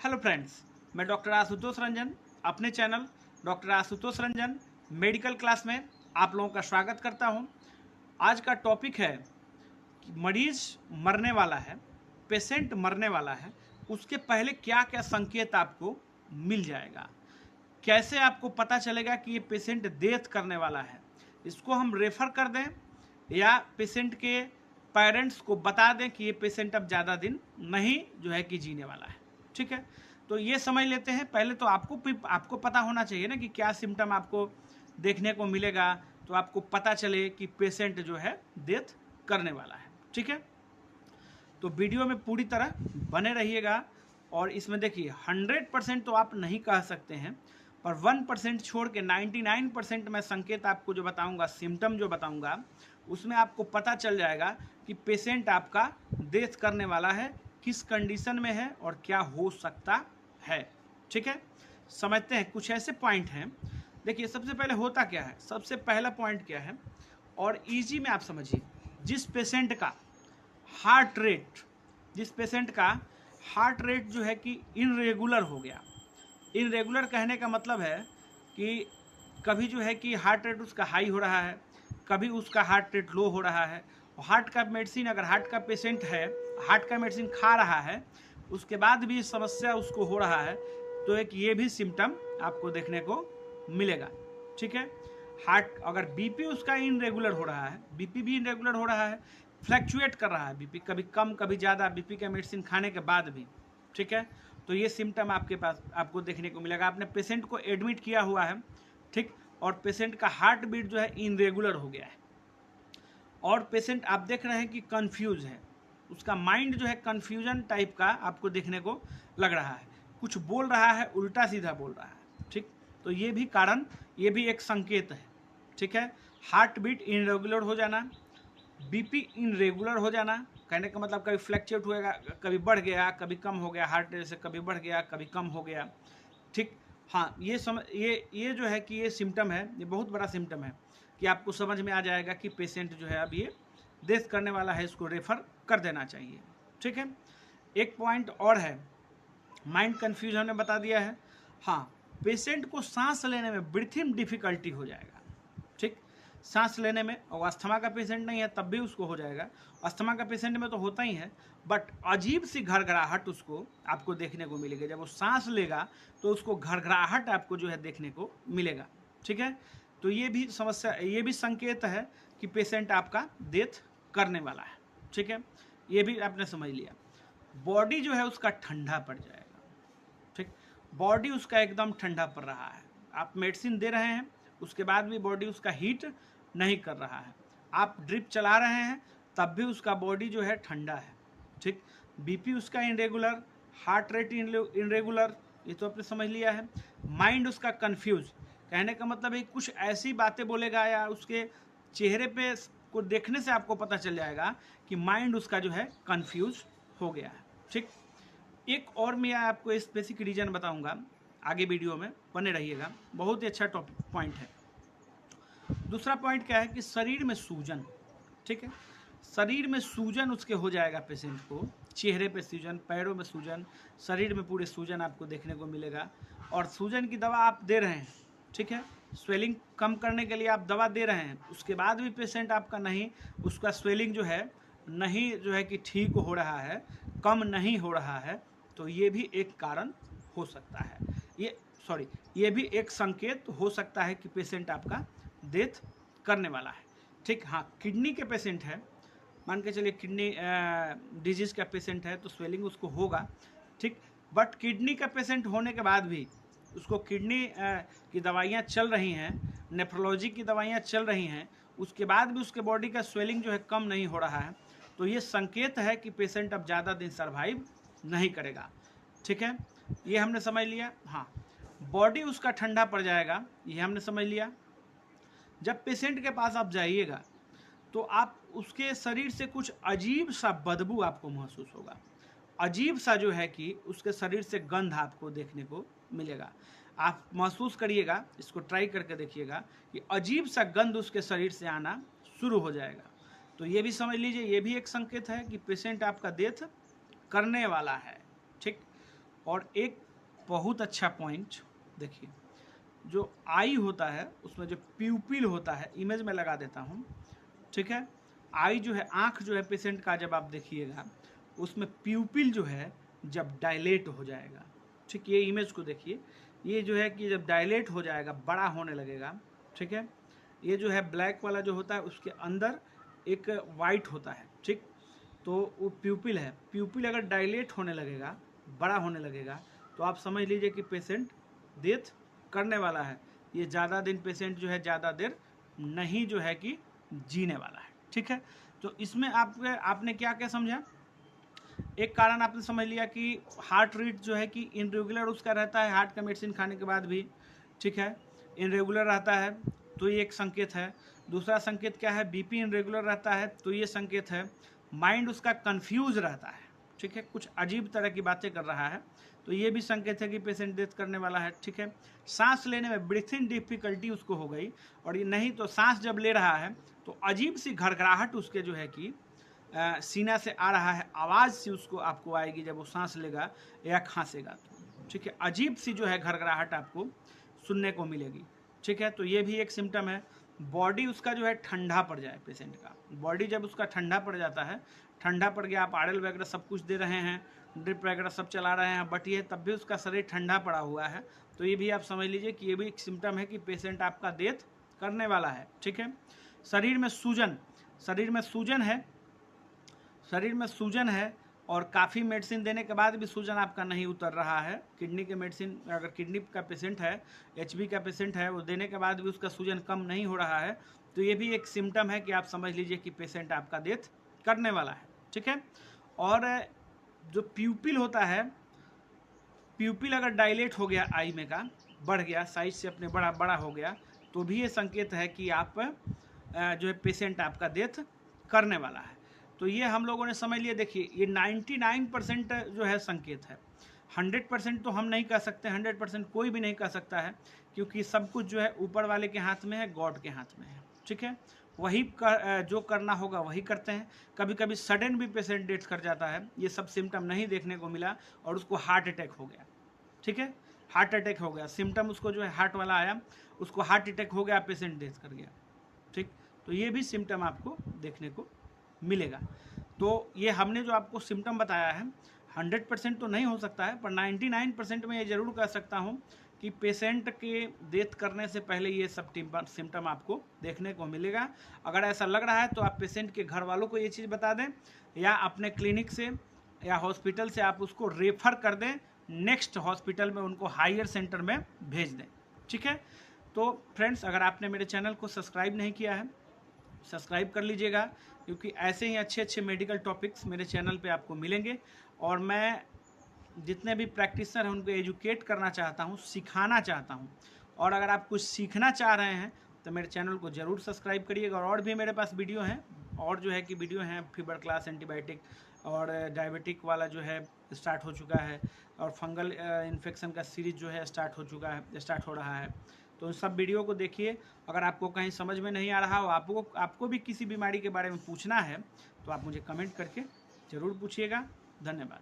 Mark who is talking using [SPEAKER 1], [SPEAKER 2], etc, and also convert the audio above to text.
[SPEAKER 1] Hello friends, मैं doctor Ashutosh Ranjan अपने channel doctor Ashutosh Ranjan medical class में आप लोगों का स्वागत करता हूं। आज का टॉपिक है कि मरीज मरने वाला है, पेशेंट मरने वाला है, उसके पहले क्या क्या संकेत आपको मिल जाएगा, कैसे आपको पता चलेगा कि ये पेशेंट डेथ करने वाला है, इसको हम रेफ़र कर दें या पेशेंट के पेरेंट्स को बता दें कि ये पेशेंट अब ज़्यादा दिन नहीं जो है कि जीने वाला है। ठीक है, तो ये समझ लेते हैं। पहले तो आपको पता होना चाहिए ना कि क्या सिम्टम आपको देखने को मिलेगा, तो आपको पता चले कि पेशेंट जो है डेथ करने वाला है। ठीक है, तो वीडियो में पूरी तरह बने रहिएगा। और इसमें देखिए 100% तो आप नहीं कह सकते हैं, पर 1% छोड़ के 99% मैं संकेत आपको जो बताऊंगा, सिम्टम जो बताऊंगा, उसमें आपको पता चल जाएगा कि पेशेंट आपका डेथ करने वाला है, किस कंडीशन में है और क्या हो सकता है। ठीक है, समझते हैं। कुछ ऐसे पॉइंट हैं। देखिए, सबसे पहले होता क्या है, सबसे पहला पॉइंट क्या है और इजी में आप समझिए। जिस पेशेंट का हार्ट रेट जो है कि इनरेगुलर हो गया। इनरेगुलर कहने का मतलब है कि कभी जो है कि हार्ट रेट उसका हाई हो रहा है, कभी उसका हार्ट रेट लो हो रहा है। हार्ट का मेडिसिन, अगर हार्ट का पेशेंट है, हार्ट का मेडिसिन खा रहा है, उसके बाद भी समस्या उसको हो रहा है, तो एक ये भी सिम्टम आपको देखने को मिलेगा। ठीक है, हार्ट अगर बीपी उसका इनरेगुलर हो रहा है, बीपी भी इनरेगुलर हो रहा है, फ्लैक्चुएट कर रहा है बीपी, कभी कम कभी ज़्यादा, बीपी का मेडिसिन खाने के बाद भी। ठीक है, तो ये सिम्टम आपके पास आपको देखने को मिलेगा। आपने पेशेंट को एडमिट किया हुआ है, ठीक, और पेशेंट का हार्ट बीट जो है इनरेगुलर हो गया है, और पेशेंट आप देख रहे हैं कि कंफ्यूज है, उसका माइंड जो है कंफ्यूजन टाइप का आपको देखने को लग रहा है, कुछ बोल रहा है, उल्टा सीधा बोल रहा है। ठीक, तो ये भी कारण, ये भी एक संकेत है। ठीक है, हार्ट बीट इनरेगुलर हो जाना, बीपी इनरेगुलर हो जाना, कहने का मतलब कभी फ्लैक्चुएट होएगा, कभी बढ़ गया, कभी कम हो गया, हार्ट रेट से कभी बढ़ गया, कभी कम हो गया। ठीक, हाँ, ये जो है कि ये सिम्टम है, ये बहुत बड़ा सिम्टम है कि आपको समझ में आ जाएगा कि पेशेंट जो है अब ये डेथ करने वाला है, इसको रेफर कर देना चाहिए। ठीक है, एक पॉइंट और है, माइंड कन्फ्यूजन हमने बता दिया है। हाँ, पेशेंट को सांस लेने में ब्रीथिंग डिफिकल्टी हो जाएगा। ठीक, सांस लेने में, और अस्थमा का पेशेंट नहीं है तब भी उसको हो जाएगा, अस्थमा का पेशेंट में तो होता ही है, बट अजीब सी घरघराहट उसको आपको देखने को मिलेगी। जब वो सांस लेगा तो उसको घरघराहट आपको जो है देखने को मिलेगा। ठीक है, तो ये भी समस्या, ये भी संकेत है कि पेशेंट आपका डेथ करने वाला है। ठीक है, ये भी आपने समझ लिया। बॉडी जो है उसका ठंडा पड़ जाएगा। ठीक, बॉडी उसका एकदम ठंडा पड़ रहा है, आप मेडिसिन दे रहे हैं, उसके बाद भी बॉडी उसका हीट नहीं कर रहा है, आप ड्रिप चला रहे हैं तब भी उसका बॉडी जो है ठंडा है। ठीक, बीपी उसका इनरेगुलर, हार्ट रेट इनरेगुलर, ये तो आपने समझ लिया है। माइंड उसका कंफ्यूज, कहने का मतलब है कुछ ऐसी बातें बोलेगा या उसके चेहरे पे को देखने से आपको पता चल जाएगा कि माइंड उसका जो है कंफ्यूज हो गया है। ठीक, एक और मैं आपको स्पेसिफिक रीजन बताऊंगा आगे वीडियो में, बने रहिएगा, बहुत ही अच्छा टॉपिक पॉइंट है। दूसरा पॉइंट क्या है कि शरीर में सूजन। ठीक है, शरीर में सूजन उसके हो जाएगा पेशेंट को, चेहरे पे सूजन, पैरों में सूजन, शरीर में पूरे सूजन आपको देखने को मिलेगा। और सूजन की दवा आप दे रहे हैं, ठीक है, स्वेलिंग कम करने के लिए आप दवा दे रहे हैं, उसके बाद भी पेशेंट आपका नहीं, उसका स्वेलिंग जो है नहीं जो है कि ठीक हो रहा है, कम नहीं हो रहा है, तो ये भी एक कारण हो सकता है। ये भी एक संकेत हो सकता है कि पेशेंट आपका डेथ करने वाला है। ठीक, हाँ, किडनी के पेशेंट है, मान के चलिए किडनी डिजीज़ का पेशेंट है तो स्वेलिंग उसको होगा। ठीक, बट किडनी का पेशेंट होने के बाद भी उसको किडनी की दवाइयाँ चल रही हैं, नेफ्रोलॉजी की दवाइयाँ चल रही हैं, उसके बाद भी उसके बॉडी का स्वेलिंग जो है कम नहीं हो रहा है, तो ये संकेत है कि पेशेंट अब ज़्यादा दिन सर्वाइव नहीं करेगा। ठीक है, ये हमने समझ लिया। हाँ, बॉडी उसका ठंडा पड़ जाएगा, ये हमने समझ लिया। जब पेशेंट के पास आप जाइएगा तो आप उसके शरीर से कुछ अजीब सा बदबू आपको महसूस होगा, अजीब सा जो है कि उसके शरीर से गंध आपको देखने को मिलेगा। आप महसूस करिएगा, इसको ट्राई करके देखिएगा कि अजीब सा गंध उसके शरीर से आना शुरू हो जाएगा। तो ये भी समझ लीजिए, ये भी एक संकेत है कि पेशेंट आपका डेथ करने वाला है। ठीक, और एक बहुत अच्छा पॉइंट देखिए, जो आई होता है उसमें जो प्यूपिल होता है, इमेज में लगा देता हूँ, ठीक है। आई जो है, आँख जो है पेशेंट का, जब आप देखिएगा उसमें प्यूपिल जो है जब डायलेट हो जाएगा, ठीक, ये इमेज को देखिए, ये जो है कि जब डायलेट हो जाएगा, बड़ा होने लगेगा, ठीक है। ये जो है ब्लैक वाला जो होता है उसके अंदर एक वाइट होता है, ठीक, तो वो प्यूपिल है। प्यूपिल अगर डायलेट होने लगेगा, बड़ा होने लगेगा, तो आप समझ लीजिए कि पेशेंट डेथ करने वाला है। ये ज़्यादा दिन पेशेंट जो है ज़्यादा देर नहीं जो है कि जीने वाला है, ठीक है। तो इसमें आपने क्या क्या समझा? एक कारण आपने समझ लिया कि हार्ट रेट जो है कि इनरेगुलर उसका रहता है हार्ट का मेडिसिन खाने के बाद भी, ठीक है, इनरेगुलर रहता है, तो ये एक संकेत है। दूसरा संकेत क्या है? बीपी इनरेगुलर रहता है, तो ये संकेत है। माइंड उसका कंफ्यूज रहता है, ठीक है, कुछ अजीब तरह की बातें कर रहा है, तो ये भी संकेत है कि पेशेंट डेथ करने वाला है, ठीक है। सांस लेने में ब्रीथिंग डिफिकल्टी उसको हो गई, और ये नहीं तो सांस जब ले रहा है तो अजीब सी घड़घड़ाहट उसके जो है कि सीना से आ रहा है, आवाज़ सी उसको आपको आएगी जब वो सांस लेगा या खांसेगा, तो ठीक है, अजीब सी जो है घड़घड़ाहट आपको सुनने को मिलेगी, ठीक है। तो ये भी एक सिम्टम है। बॉडी उसका जो है ठंडा पड़ जाए, पेशेंट का बॉडी जब उसका ठंडा पड़ जाता है, ठंडा पड़ गया, आप आरएल वगैरह सब कुछ दे रहे हैं, ड्रिप वगैरह सब चला रहे हैं, बट ये तब भी उसका शरीर ठंडा पड़ा हुआ है, तो ये भी आप समझ लीजिए कि ये भी एक सिम्टम है कि पेशेंट आपका डेथ करने वाला है, ठीक है। शरीर में सूजन, शरीर में सूजन है, शरीर में सूजन है, और काफ़ी मेडिसिन देने के बाद भी सूजन आपका नहीं उतर रहा है। किडनी के मेडिसिन, अगर किडनी का पेशेंट है, एचबी का पेशेंट है, वो देने के बाद भी उसका सूजन कम नहीं हो रहा है, तो ये भी एक सिम्टम है कि आप समझ लीजिए कि पेशेंट आपका डेथ करने वाला है, ठीक है। और जो प्यूपिल होता है, प्यूपिल अगर डायलेट हो गया, आई में का बढ़ गया, साइज से अपने बड़ा हो गया, तो भी ये संकेत है कि आप जो है पेशेंट आपका डेथ करने वाला है। तो ये हम लोगों ने समझ लिया। देखिए, ये 99% जो है संकेत है, 100% तो हम नहीं कह सकते, 100% कोई भी नहीं कह सकता है, क्योंकि सब कुछ जो है ऊपर वाले के हाथ में है, गॉड के हाथ में है, ठीक है। वही जो करना होगा वही करते हैं। कभी कभी सडन भी पेशेंट डेथ कर जाता है, ये सब सिम्टम नहीं देखने को मिला और उसको हार्ट अटैक हो गया, ठीक है, हार्ट अटैक हो गया, सिम्टम उसको जो है हार्ट वाला आया, उसको हार्ट अटैक हो गया, पेशेंट डेथ कर गया, ठीक। तो ये भी सिम्टम आपको देखने को मिलेगा। तो ये हमने जो आपको सिम्टम बताया है, 100% तो नहीं हो सकता है, पर 99% में ये ज़रूर कह सकता हूँ कि पेशेंट के डेथ करने से पहले ये सब सिम्टम आपको देखने को मिलेगा। अगर ऐसा लग रहा है तो आप पेशेंट के घर वालों को ये चीज़ बता दें, या अपने क्लिनिक से या हॉस्पिटल से आप उसको रेफ़र कर दें, नेक्स्ट हॉस्पिटल में उनको हायर सेंटर में भेज दें, ठीक है। तो फ्रेंड्स, अगर आपने मेरे चैनल को सब्सक्राइब नहीं किया है, सब्सक्राइब कर लीजिएगा, क्योंकि ऐसे ही अच्छे अच्छे मेडिकल टॉपिक्स मेरे चैनल पे आपको मिलेंगे, और मैं जितने भी प्रैक्टिशनर हैं उनको एजुकेट करना चाहता हूँ, सिखाना चाहता हूँ। और अगर आप कुछ सीखना चाह रहे हैं तो मेरे चैनल को ज़रूर सब्सक्राइब करिएगा। और भी मेरे पास वीडियो हैं, और जो है कि वीडियो हैं फीवर क्लास, एंटीबायोटिक, और डायबिटिक वाला जो है स्टार्ट हो चुका है, और फंगल इन्फेक्शन का सीरीज जो है स्टार्ट हो रहा है। तो उन सब वीडियो को देखिए। अगर आपको कहीं समझ में नहीं आ रहा हो, आपको भी किसी बीमारी के बारे में पूछना है, तो आप मुझे कमेंट करके ज़रूर पूछिएगा। धन्यवाद।